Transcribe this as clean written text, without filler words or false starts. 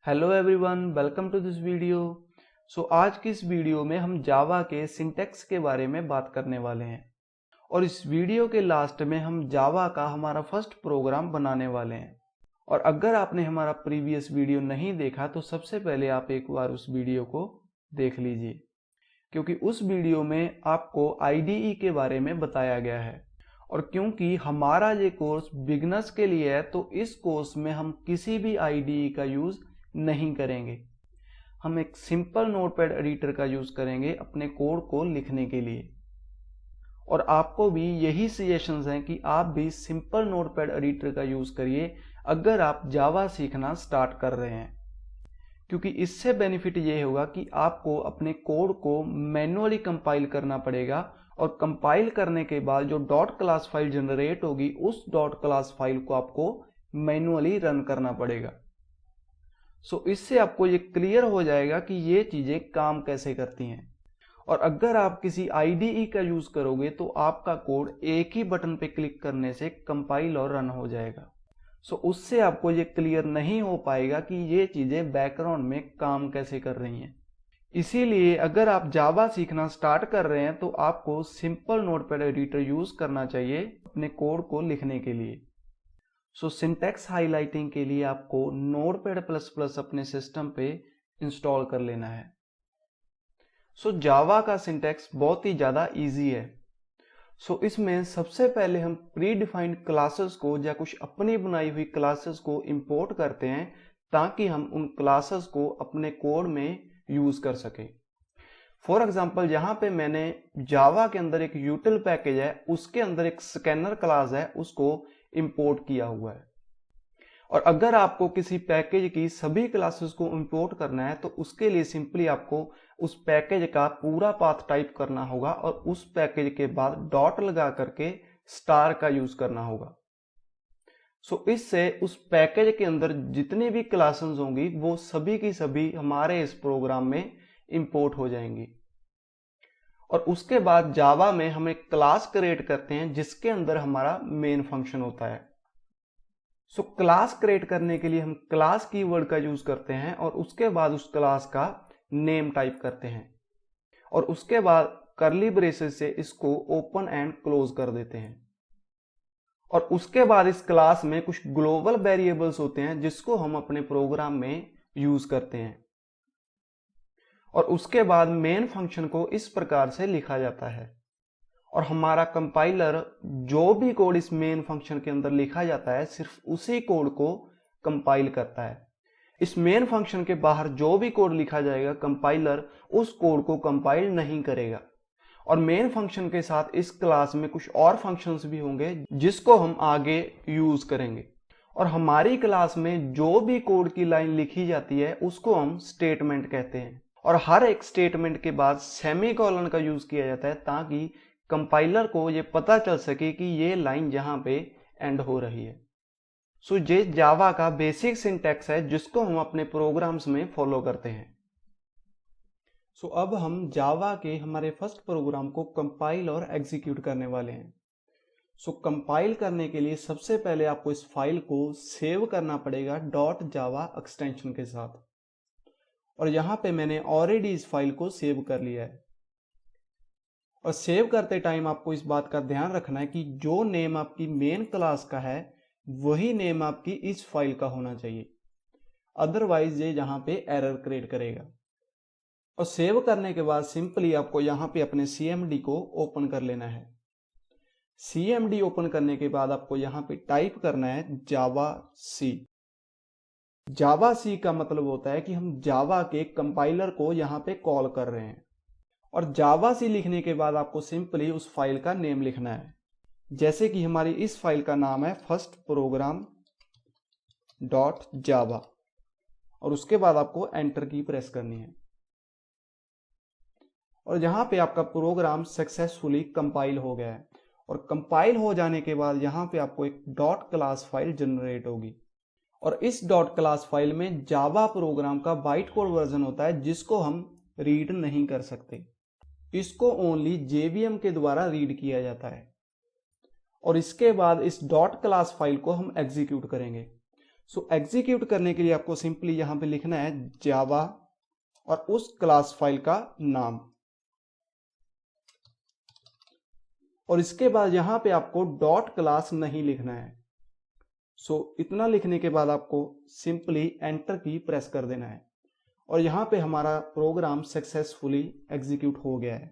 Hello everyone, welcome to this video. आज की इस वीडियो में हम जावा के सिंटैक्स के बारे में बात करने वाले हैं और इस वीडियो के लास्ट में हम जावा का हमारा फर्स्ट प्रोग्राम बनाने वाले हैं। और अगर आपने हमारा प्रीवियस वीडियो नहीं देखा तो सबसे पहले आप एक बार उस वीडियो को देख लीजिए, क्योंकि उस वीडियो में आपको आईडीई के बारे में बताया गया है। और क्योंकि हमारा ये कोर्स बिगनर्स के लिए है तो इस कोर्स में हम किसी भी आईडीई का यूज नहीं करेंगे। हम एक सिंपल नोटपैड एडिटर का यूज करेंगे अपने कोड को लिखने के लिए। और आपको भी यही सजेशंस हैं कि आप भी सिंपल नोटपैड एडिटर का यूज करिए अगर आप जावा सीखना स्टार्ट कर रहे हैं, क्योंकि इससे बेनिफिट ये होगा कि आपको अपने कोड को मैन्युअली कंपाइल करना पड़ेगा और कंपाइल करने के बाद जो डॉट क्लास फाइल जनरेट होगी उस डॉट क्लास फाइल को आपको मैन्युअली रन करना पड़ेगा। इससे आपको ये क्लियर हो जाएगा कि ये चीजें काम कैसे करती हैं। और अगर आप किसी आईडीई का यूज करोगे तो आपका कोड एक ही बटन पे क्लिक करने से कंपाइल और रन हो जाएगा। उससे आपको ये क्लियर नहीं हो पाएगा कि ये चीजें बैकग्राउंड में काम कैसे कर रही हैं। इसीलिए अगर आप जावा सीखना स्टार्ट कर रहे हैं तो आपको सिंपल नोटपैड एडिटर यूज करना चाहिए अपने कोड को लिखने के लिए। सिंटैक्स हाइलाइटिंग के लिए आपको नोटपैड प्लस प्लस अपने सिस्टम पे इंस्टॉल कर लेना है। जावा का सिंटैक्स बहुत ही ज्यादा इजी है। इसमें सबसे पहले हम प्री डिफाइंड क्लासेस को या कुछ अपनी बनाई हुई क्लासेस को इंपोर्ट करते हैं ताकि हम उन क्लासेस को अपने कोड में यूज कर सकें। फॉर एग्जाम्पल यहाँ पे मैंने जावा के अंदर एक यूटिल पैकेज है, उसके अंदर एक स्कैनर क्लास है, उसको इंपोर्ट किया हुआ है। और अगर आपको किसी पैकेज की सभी क्लासेस को इंपोर्ट करना है तो उसके लिए सिंपली आपको उस पैकेज का पूरा पाथ टाइप करना होगा और उस पैकेज के बाद डॉट लगा करके स्टार का यूज करना होगा। इससे उस पैकेज के अंदर जितनी भी क्लासेस होंगी वो सभी की सभी हमारे इस प्रोग्राम में इंपोर्ट हो जाएंगी। और उसके बाद जावा में हम एक क्लास क्रिएट करते हैं जिसके अंदर हमारा मेन फंक्शन होता है। क्लास क्रिएट करने के लिए हम क्लास कीवर्ड का यूज करते हैं और उसके बाद उस क्लास का नेम टाइप करते हैं और उसके बाद कर्ली ब्रेसेस से इसको ओपन एंड क्लोज कर देते हैं। और उसके बाद इस क्लास में कुछ ग्लोबल वेरिएबल्स होते हैं जिसको हम अपने प्रोग्राम में यूज करते हैं। और उसके बाद मेन फंक्शन को इस प्रकार से लिखा जाता है और हमारा कंपाइलर जो भी कोड इस मेन फंक्शन के अंदर लिखा जाता है सिर्फ उसी कोड को कंपाइल करता है। इस मेन फंक्शन के बाहर जो भी कोड लिखा जाएगा कंपाइलर उस कोड को कंपाइल नहीं करेगा। और मेन फंक्शन के साथ इस क्लास में कुछ और फंक्शंस भी होंगे जिसको हम आगे यूज करेंगे। और हमारी क्लास में जो भी कोड की लाइन लिखी जाती है उसको हम स्टेटमेंट कहते हैं और हर एक स्टेटमेंट के बाद सेमीकोलन का यूज किया जाता है ताकि कंपाइलर को ये पता चल सके कि ये लाइन यहां पे एंड हो रही है। ये जावा का बेसिक सिंटैक्स है जिसको हम अपने प्रोग्राम्स में फॉलो करते हैं। अब हम जावा के हमारे फर्स्ट प्रोग्राम को कंपाइल और एग्जीक्यूट करने वाले हैं। कंपाइल करने के लिए सबसे पहले आपको इस फाइल को सेव करना पड़ेगा .java एक्सटेंशन के साथ। और यहां पे मैंने ऑलरेडी इस फाइल को सेव कर लिया है। और सेव करते टाइम आपको इस बात का ध्यान रखना है कि जो नेम आपकी मेन क्लास का है वही नेम आपकी इस फाइल का होना चाहिए, अदरवाइज ये यहां पे एरर क्रिएट करेगा। और सेव करने के बाद सिंपली आपको यहां पे अपने CMD को ओपन कर लेना है। CMD ओपन करने के बाद आपको यहां पे टाइप करना है जावा सी। जावा सी का मतलब होता है कि हम जावा के कंपाइलर को यहां पे कॉल कर रहे हैं। और जावा सी लिखने के बाद आपको सिंपली उस फाइल का नेम लिखना है, जैसे कि हमारी इस फाइल का नाम है फर्स्ट प्रोग्राम .java और उसके बाद आपको एंटर की प्रेस करनी है। और यहां पे आपका प्रोग्राम सक्सेसफुली कंपाइल हो गया है। और कंपाइल हो जाने के बाद यहां पे आपको एक डॉट क्लास फाइल जनरेट होगी और इस डॉट क्लास फाइल में जावा प्रोग्राम का बाइट कोड वर्जन होता है जिसको हम रीड नहीं कर सकते। इसको ओनली JVM के द्वारा रीड किया जाता है। और इसके बाद इस डॉट क्लास फाइल को हम एग्जीक्यूट करेंगे। सो एग्जीक्यूट करने के लिए आपको सिंपली यहां पे लिखना है जावा और उस क्लास फाइल का नाम, और इसके बाद यहां पे आपको डॉट क्लास नहीं लिखना है। सो इतना लिखने के बाद आपको सिंपली एंटर की प्रेस कर देना है और यहां पे हमारा प्रोग्राम सक्सेसफुली एग्जीक्यूट हो गया है।